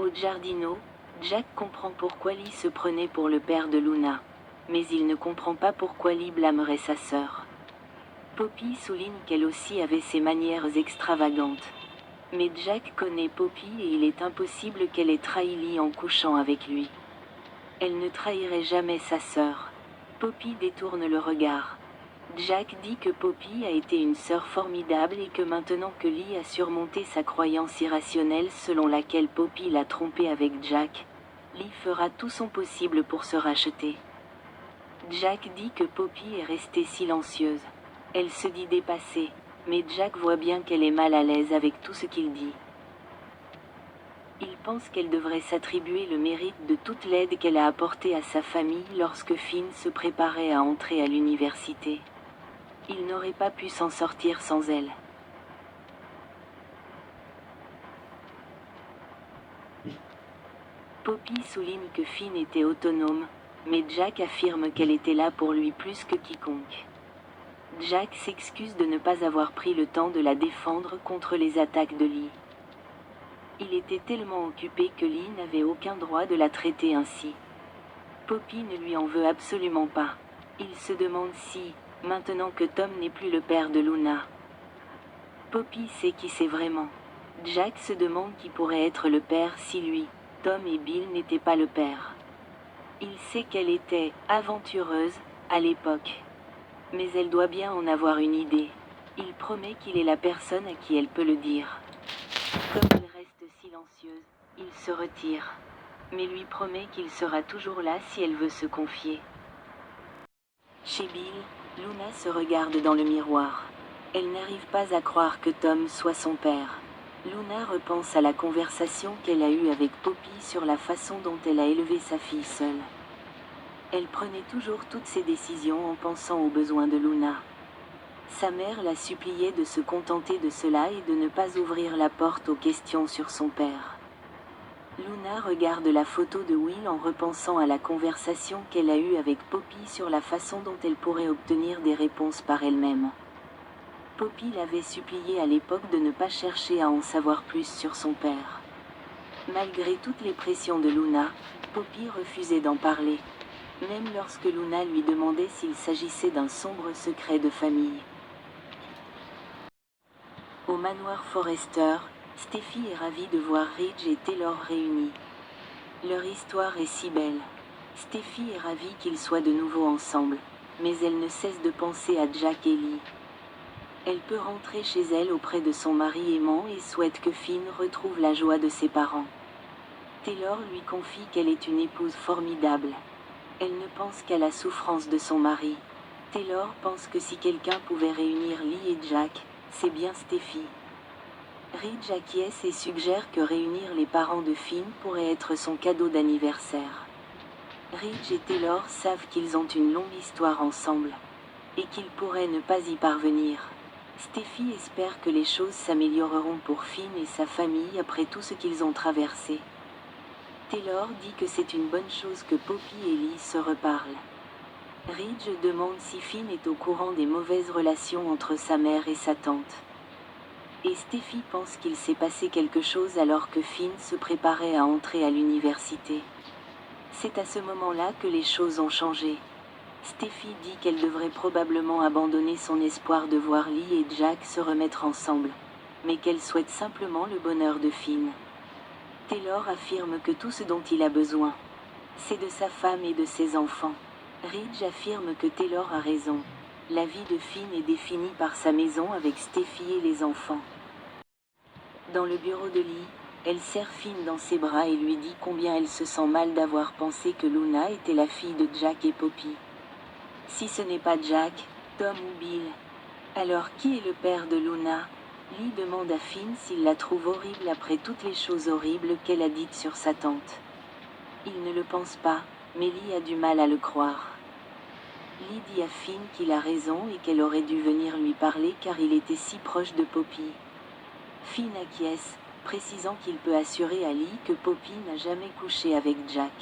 Au Giardino, Jack comprend pourquoi Lee se prenait pour le père de Luna. Mais il ne comprend pas pourquoi Lee blâmerait sa sœur. Poppy souligne qu'elle aussi avait ses manières extravagantes. Mais Jack connaît Poppy et il est impossible qu'elle ait trahi Lee en couchant avec lui. Elle ne trahirait jamais sa sœur. Poppy détourne le regard. Jack dit que Poppy a été une sœur formidable et que maintenant que Lee a surmonté sa croyance irrationnelle selon laquelle Poppy l'a trompé avec Jack, Lee fera tout son possible pour se racheter. Jack dit que Poppy est restée silencieuse. Elle se dit dépassée, mais Jack voit bien qu'elle est mal à l'aise avec tout ce qu'il dit. Il pense qu'elle devrait s'attribuer le mérite de toute l'aide qu'elle a apportée à sa famille lorsque Finn se préparait à entrer à l'université. Il n'aurait pas pu s'en sortir sans elle. Poppy souligne que Finn était autonome, mais Jack affirme qu'elle était là pour lui plus que quiconque. Jack s'excuse de ne pas avoir pris le temps de la défendre contre les attaques de Lee. Il était tellement occupé que Lee n'avait aucun droit de la traiter ainsi. Poppy ne lui en veut absolument pas. Il se demande si, maintenant que Tom n'est plus le père de Luna, Poppy sait qui c'est vraiment. Jack se demande qui pourrait être le père si lui, Tom et Bill n'étaient pas le père. Il sait qu'elle était aventureuse à l'époque. Mais elle doit bien en avoir une idée. Il promet qu'il est la personne à qui elle peut le dire. Comme elle reste silencieuse, il se retire. Mais lui promet qu'il sera toujours là si elle veut se confier. Chez Bill, Luna se regarde dans le miroir. Elle n'arrive pas à croire que Tom soit son père. Luna repense à la conversation qu'elle a eue avec Poppy sur la façon dont elle a élevé sa fille seule. Elle prenait toujours toutes ses décisions en pensant aux besoins de Luna. Sa mère la suppliait de se contenter de cela et de ne pas ouvrir la porte aux questions sur son père. Luna regarde la photo de Will en repensant à la conversation qu'elle a eue avec Poppy sur la façon dont elle pourrait obtenir des réponses par elle-même. Poppy l'avait supplié à l'époque de ne pas chercher à en savoir plus sur son père. Malgré toutes les pressions de Luna, Poppy refusait d'en parler, même lorsque Luna lui demandait s'il s'agissait d'un sombre secret de famille. Au manoir Forrester, Steffi est ravie de voir Ridge et Taylor réunis. Leur histoire est si belle. Steffi est ravie qu'ils soient de nouveau ensemble, mais elle ne cesse de penser à Jack et Lee. Elle peut rentrer chez elle auprès de son mari aimant et souhaite que Finn retrouve la joie de ses parents. Taylor lui confie qu'elle est une épouse formidable. Elle ne pense qu'à la souffrance de son mari. Taylor pense que si quelqu'un pouvait réunir Lee et Jack, c'est bien Steffi. Ridge acquiesce et suggère que réunir les parents de Finn pourrait être son cadeau d'anniversaire. Ridge et Taylor savent qu'ils ont une longue histoire ensemble, et qu'ils pourraient ne pas y parvenir. Steffi espère que les choses s'amélioreront pour Finn et sa famille après tout ce qu'ils ont traversé. Taylor dit que c'est une bonne chose que Poppy et Lee se reparlent. Ridge demande si Finn est au courant des mauvaises relations entre sa mère et sa tante. Et Steffi pense qu'il s'est passé quelque chose alors que Finn se préparait à entrer à l'université. C'est à ce moment-là que les choses ont changé. Steffi dit qu'elle devrait probablement abandonner son espoir de voir Lee et Jack se remettre ensemble, mais qu'elle souhaite simplement le bonheur de Finn. Taylor affirme que tout ce dont il a besoin, c'est de sa femme et de ses enfants. Ridge affirme que Taylor a raison. La vie de Finn est définie par sa maison avec Steffi et les enfants. Dans le bureau de Lee, elle serre Finn dans ses bras et lui dit combien elle se sent mal d'avoir pensé que Luna était la fille de Jack et Poppy. Si ce n'est pas Jack, Tom ou Bill, alors qui est le père de Luna? Lee demande à Finn s'il la trouve horrible après toutes les choses horribles qu'elle a dites sur sa tante. Il ne le pense pas, mais Lee a du mal à le croire. Lee dit à Finn qu'il a raison et qu'elle aurait dû venir lui parler car il était si proche de Poppy. Finn acquiesce, précisant qu'il peut assurer à Lee que Poppy n'a jamais couché avec Jack.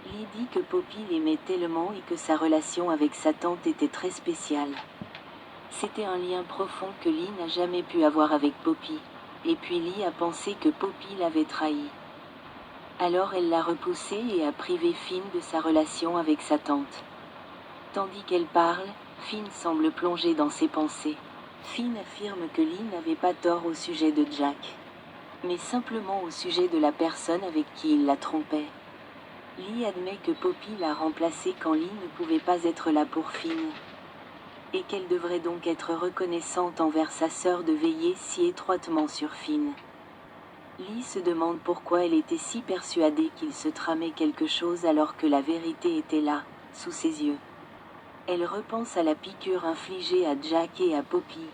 Lee dit que Poppy l'aimait tellement et que sa relation avec sa tante était très spéciale. C'était un lien profond que Lee n'a jamais pu avoir avec Poppy, et puis Lee a pensé que Poppy l'avait trahi. Alors elle l'a repoussé et a privé Finn de sa relation avec sa tante. Tandis qu'elle parle, Finn semble plongé dans ses pensées. Finn affirme que Lee n'avait pas tort au sujet de Jack, mais simplement au sujet de la personne avec qui il la trompait. Lee admet que Poppy l'a remplacé quand Lee ne pouvait pas être là pour Finn, et qu'elle devrait donc être reconnaissante envers sa sœur de veiller si étroitement sur Finn. Lee se demande pourquoi elle était si persuadée qu'il se tramait quelque chose alors que la vérité était là, sous ses yeux. Elle repense à la piqûre infligée à Jack et à Poppy,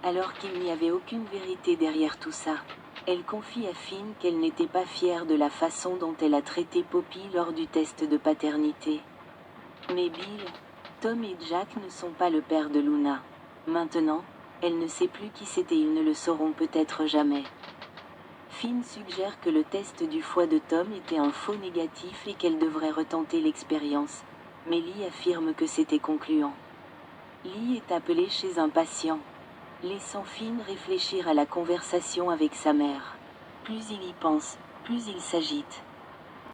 alors qu'il n'y avait aucune vérité derrière tout ça. Elle confie à Finn qu'elle n'était pas fière de la façon dont elle a traité Poppy lors du test de paternité. Mais Bill, Tom et Jack ne sont pas le père de Luna. Maintenant, elle ne sait plus qui c'était, ils ne le sauront peut-être jamais. Finn suggère que le test du foie de Tom était un faux négatif et qu'elle devrait retenter l'expérience, mais Lee affirme que c'était concluant. Lee est appelé chez un patient, laissant Finn réfléchir à la conversation avec sa mère. Plus il y pense, plus il s'agite.